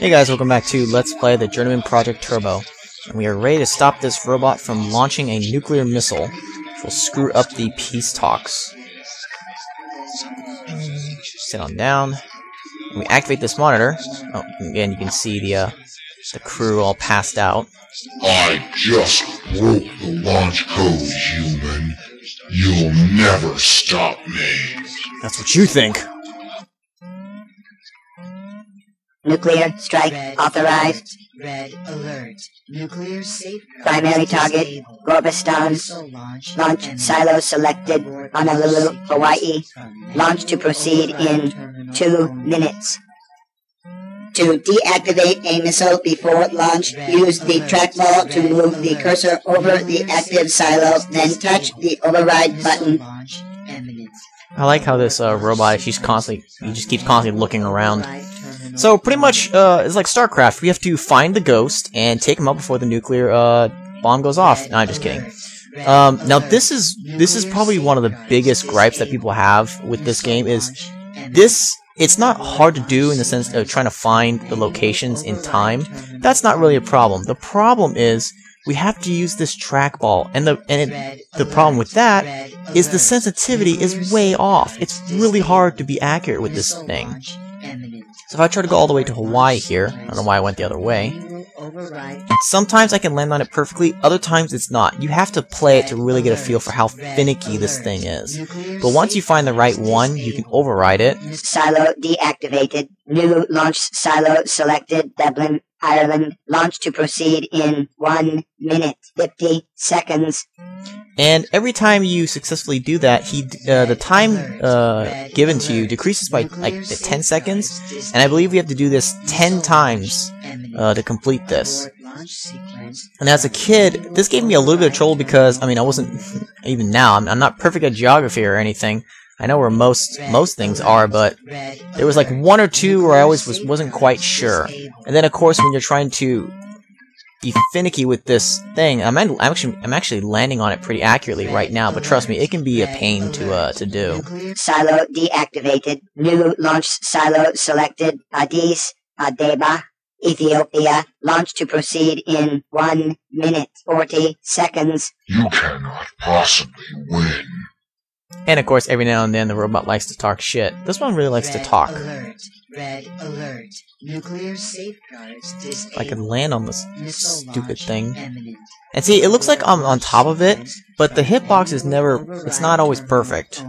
Hey guys, welcome back to Let's Play the Journeyman Project Turbo. And we are ready to stop this robot from launching a nuclear missile, which will screw up the peace talks. Sit on down. And we activate this monitor. Oh, again, you can see the crew all passed out. I just broke the launch code, human. You'll never stop me. That's what you think. Nuclear strike authorized. Red alert. Nuclear safe. Primary target, Gorbistan. Launch silo selected, Honolulu, Hawaii. Launch to proceed in 2 minutes. To deactivate a missile before launch, use the trackball to move the cursor over the active silo, then touch the override button. I like how this robot, he just keeps constantly looking around. So pretty much, it's like StarCraft. We have to find the ghost and take him up before the nuclear bomb goes off. No, I'm just kidding. Now this is probably one of the biggest gripes that people have with this game. Is this? It's not hard to do in the sense of trying to find the locations in time. That's not really a problem. The problem is we have to use this trackball, and the problem with that is the sensitivity is way off. It's really hard to be accurate with this thing. So if I try to go all the way to Hawaii here, I don't know why I went the other way. Sometimes I can land on it perfectly, other times it's not. You have to play it to really get a feel for how finicky this thing is. But once you find the right one, you can override it. Silo deactivated. New launch silo selected. Dublin, Ireland. Launch to proceed in 1 minute, 50 seconds. And every time you successfully do that, the time given to you decreases by like 10 seconds, and I believe we have to do this 10 times to complete this. And as a kid, this gave me a little bit of trouble because, I mean, I wasn't, even now, I'm not perfect at geography or anything. I know where most things are, but there was like 1 or 2 where I always wasn't quite sure. And then, of course, when you're trying to be finicky with this thing, I'm actually landing on it pretty accurately right now, but trust me, it can be a pain to do. Silo deactivated. New launch silo selected. Addis Ababa, Ethiopia. Launch to proceed in 1 minute, 40 seconds. You cannot possibly win. And of course, every now and then the robot likes to talk shit. This one really likes to talk. Red alert. Nuclear safeguards disabled. I can land on this stupid thing. And see, it looks like I'm on top of it, but the hitbox is it's not always perfect.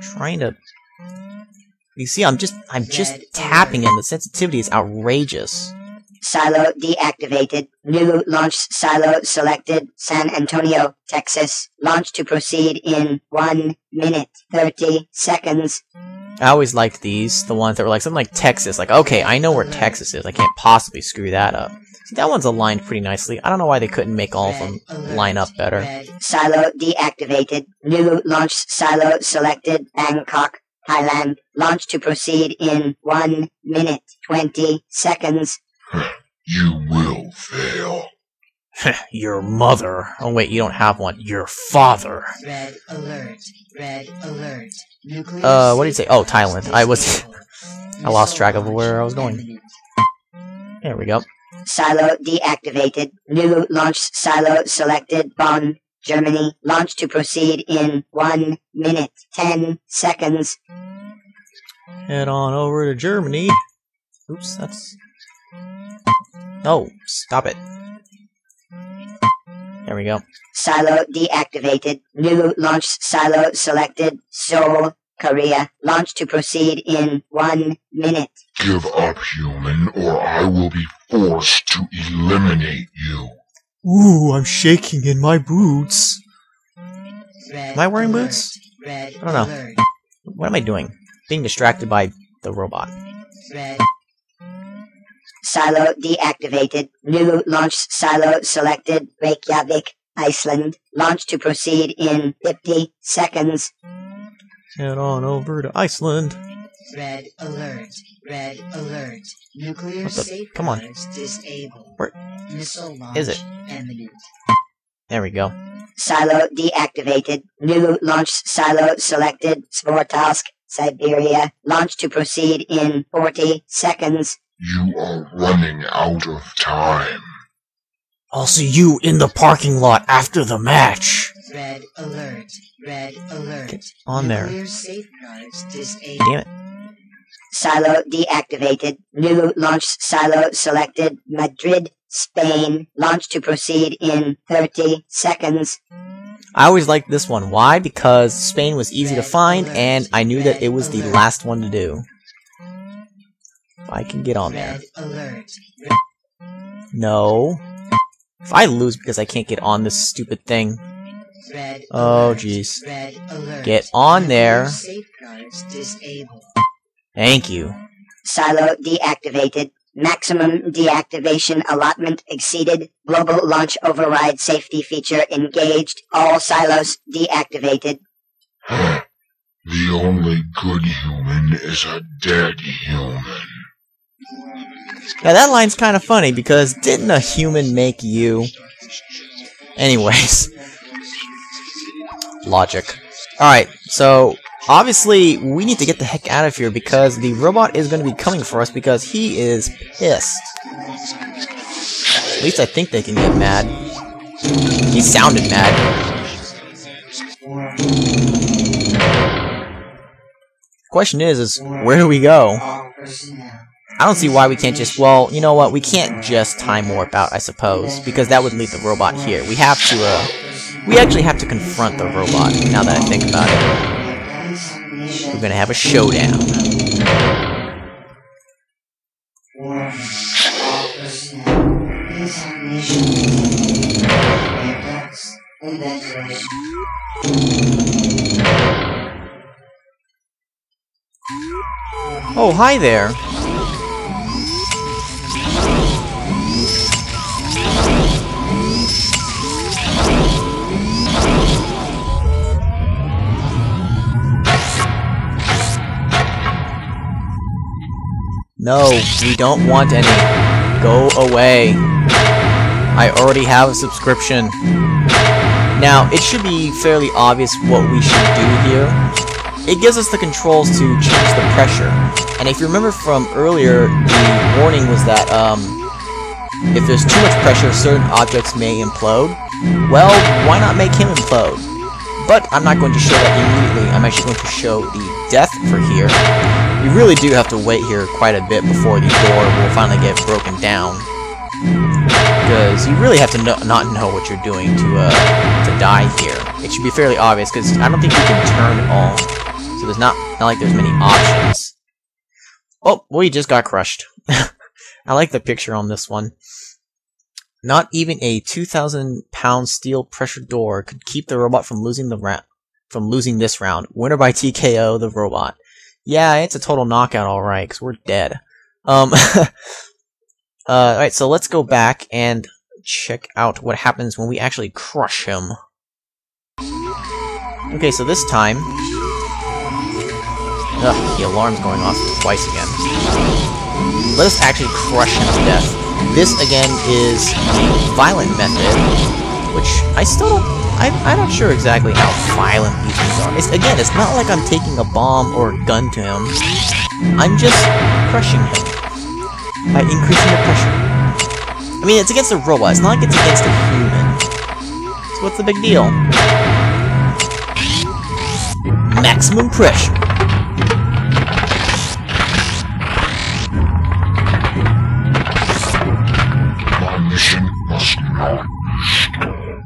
Trying to... You see, I'm just tapping it, and the sensitivity is outrageous. Silo deactivated. New launch silo selected. San Antonio, Texas. Launch to proceed in 1 minute, 30 seconds. I always liked these, the ones that were like something like Texas. Like, okay, I know where Texas is. I can't possibly screw that up. See, that one's aligned pretty nicely. I don't know why they couldn't make all of them line up better. Silo deactivated. New launch silo selected. Bangkok, Thailand. Launch to proceed in 1 minute, 20 seconds. You will fail. Your mother. Oh wait, you don't have one. Your father. Red alert. Red alert. What did you say? Oh, Thailand. I lost track of where I was going. There we go. Silo deactivated. New launch silo selected. Bonn, Germany. Launch to proceed in 1 minute, 10 seconds. Head on over to Germany. Oops, that's... No, stop it. There we go. Silo deactivated. New launch silo selected. Seoul, Korea. Launch to proceed in 1 minute. Give up, human, or I will be forced to eliminate you. Ooh, I'm shaking in my boots. Am I wearing boots? I don't know. What am I doing? Being distracted by the robot. Silo deactivated. New launch silo selected. Reykjavik, Iceland. Launch to proceed in 50 seconds. Head on over to Iceland. Red alert. Red alert. Nuclear Come on. disabled. Where Missile launch is it? imminent. There we go. Silo deactivated. New launch silo selected. Svortovsk, Siberia. Launch to proceed in 40 seconds. You are running out of time. I'll see you in the parking lot after the match. Red alert. Red alert. Get on there. Nuclear safeguards disabled. Damn it. Silo deactivated. New launch silo selected. Madrid, Spain. Launch to proceed in 30 seconds. I always liked this one. Why? Because Spain was easy to find, and I knew that it was the last one to do. If I can get on there. Red alert. No. If I lose because I can't get on this stupid thing. Red Oh, alert. jeez. Red alert. Get on there. Nuclear safeguards disabled. Thank you. Silo deactivated. Maximum deactivation allotment exceeded. Global launch override safety feature engaged. All silos deactivated. The only good human is a dead human. Yeah, that line's kind of funny because didn't a human make you? Anyways. Logic. Alright, so obviously we need to get the heck out of here because the robot is going to be coming for us because he is pissed. At least I think they can get mad. He sounded mad. Question is where do we go? I don't see why we can't just, well, you know what, we can't just time warp out, I suppose, because that would leave the robot here. We have to, we actually have to confront the robot, now that I think about it. We're gonna have a showdown. Oh, hi there. No, we don't want any. Go away. I already have a subscription. Now, it should be fairly obvious what we should do here. It gives us the controls to change the pressure. And if you remember from earlier, the warning was that, if there's too much pressure, certain objects may implode. Well, why not make him implode? But I'm not going to show that immediately. I'm actually going to show the death for here. You really do have to wait here quite a bit before the door will finally get broken down. Because you really have to not know what you're doing to die here. It should be fairly obvious, because I don't think you can turn at all. So there's not like there's many options. Oh, we just got crushed. I like the picture on this one. Not even a 2,000-pound steel pressure door could keep the robot from losing this round. Winner by TKO, the robot. Yeah, it's a total knockout, alright, because we're dead. Alright, so let's go back and check out what happens when we actually crush him. Okay, so this time... Ugh, the alarm's going off twice again. Let us actually crush him to death. This, again, is the violent method, which I still don't... I'm not sure exactly how violent these things are. It's not like I'm taking a bomb or a gun to him. I'm just crushing him by increasing the pressure. I mean, it's against a robot. It's not like it's against a human. So what's the big deal? Maximum pressure. My mission must not be stalled.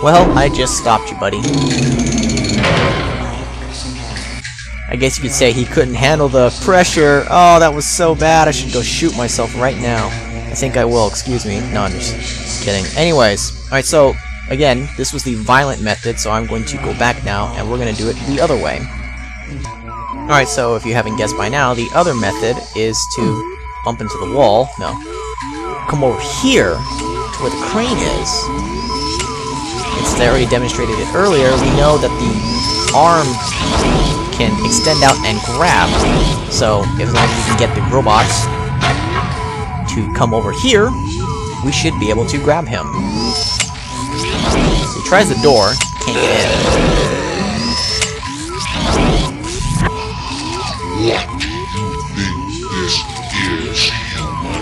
Well, I just stopped you, buddy. I guess you could say he couldn't handle the pressure. Oh, that was so bad. I should go shoot myself right now. I think I will. Excuse me. No, I'm just kidding. Anyways, alright, so, again, this was the violent method, so I'm going to go back now, and we're going to do it the other way. Alright, so if you haven't guessed by now, the other method is to bump into the wall. No. Come over here to where the crane is. Since I already demonstrated it earlier, we know that the arm can extend out and grab. So, as long as we can get the robots to come over here, we should be able to grab him. So he tries the door, can't get in. What This is human.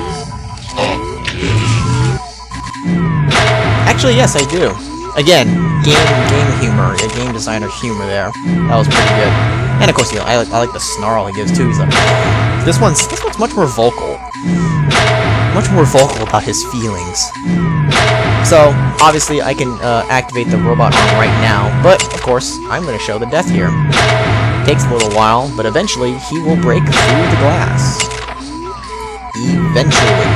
Actually, yes, I do. Again, game humor, game designer humor there. That was pretty good. And of course, you know, I like the snarl he gives too. He's like, this one's much more vocal. Much more vocal about his feelings. So, obviously, I can activate the robot arm right now, but, of course, I'm going to show the death here. Takes a little while, but eventually, he will break through the glass. Eventually.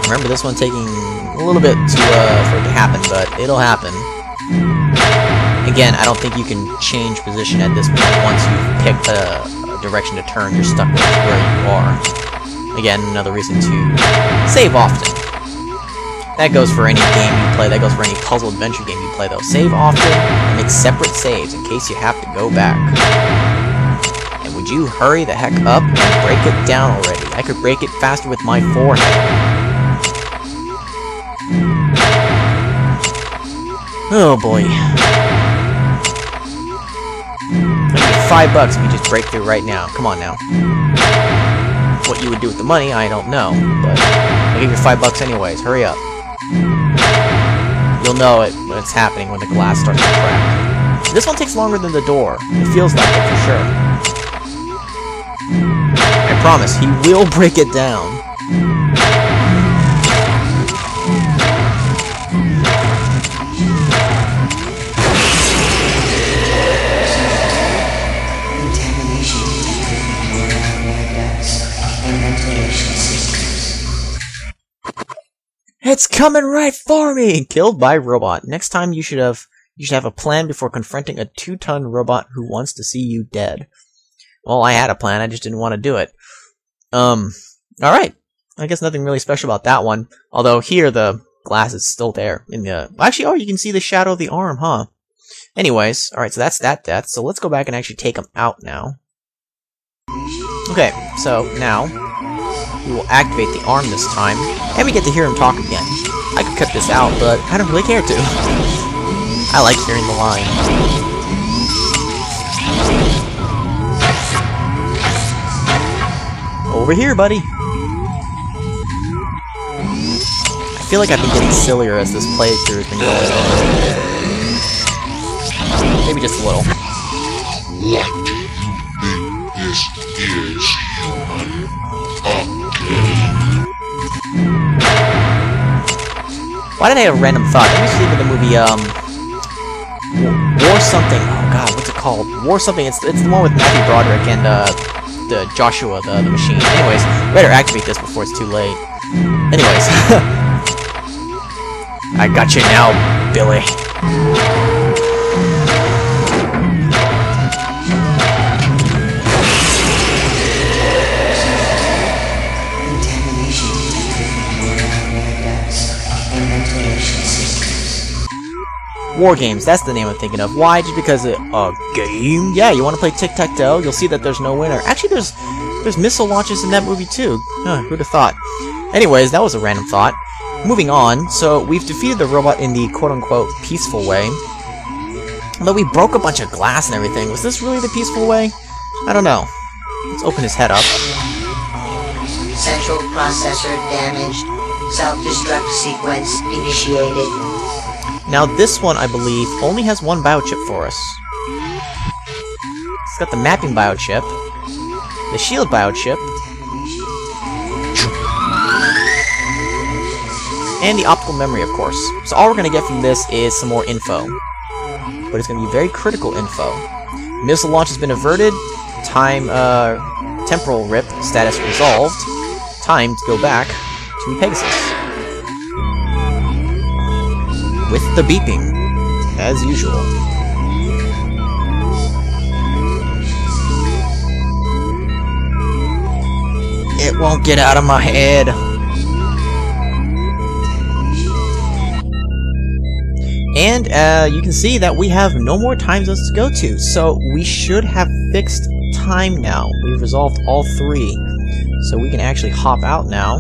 Remember, this one taking a little bit for it to happen, but it'll happen. Again, I don't think you can change position at this point. Once you've picked a direction to turn, you're stuck with where you are. Again, another reason to save often. That goes for any game you play, that goes for any puzzle adventure game you play though. Save often and make separate saves in case you have to go back. And would you hurry the heck up and break it down already? I could break it faster with my forehead. Oh boy. I'll give you $5 if you just break through right now. Come on now. What you would do with the money, I don't know, but I'll give you $5 anyways. Hurry up. You'll know it when it's happening when the glass starts to crack. This one takes longer than the door. It feels like it for sure. I promise, he will break it down. It's coming right for me! Killed by robot. Next time you should have a plan before confronting a 2-ton robot who wants to see you dead. Well, I had a plan, I just didn't want to do it. Alright. I guess nothing really special about that one. Although here the glass is still there in the actually, oh, you can see the shadow of the arm, huh? Anyways, alright, so that's that death. So let's go back and actually take him out now. Okay, so now we will activate the arm this time, and we get to hear him talk again. I could cut this out, but I don't really care to. I like hearing the line. Over here, buddy! I feel like I've been getting sillier as this playthrough has been going on. Maybe just a little. What do you think this is, human? Why did I have a random thought? Let me see the movie, War something. Oh god, what's it called? War something. It's the one with Matthew Broderick and, the Joshua, the machine. Anyways, better activate this before it's too late. Anyways. I got you now, Billy. War games, that's the name I'm thinking of. Why? Just because a game? Yeah, you want to play tic-tac-toe? You'll see that there's no winner. Actually, there's missile launches in that movie too. Who'd have thought? Anyways, that was a random thought. Moving on, so we've defeated the robot in the quote-unquote peaceful way. Although we broke a bunch of glass and everything. Was this really the peaceful way? I don't know. Let's open his head up. Central processor damaged. Self-destruct sequence initiated. Now this one, I believe, only has one biochip for us. It's got the mapping biochip, the shield biochip, and the optical memory, of course. So all we're going to get from this is some more info. But it's going to be very critical info. Missile launch has been averted. Temporal rip status resolved. Time to go back to Pegasus. With the beeping, as usual. It won't get out of my head. And you can see that we have no more time zones to go to, so we should have fixed time now. We've resolved all 3, so we can actually hop out now.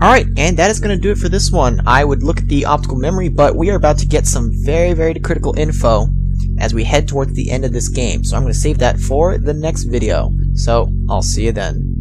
Alright, and that is going to do it for this one. I would look at the optical memory, but we are about to get some very, very critical info as we head towards the end of this game. So I'm going to save that for the next video. So, I'll see you then.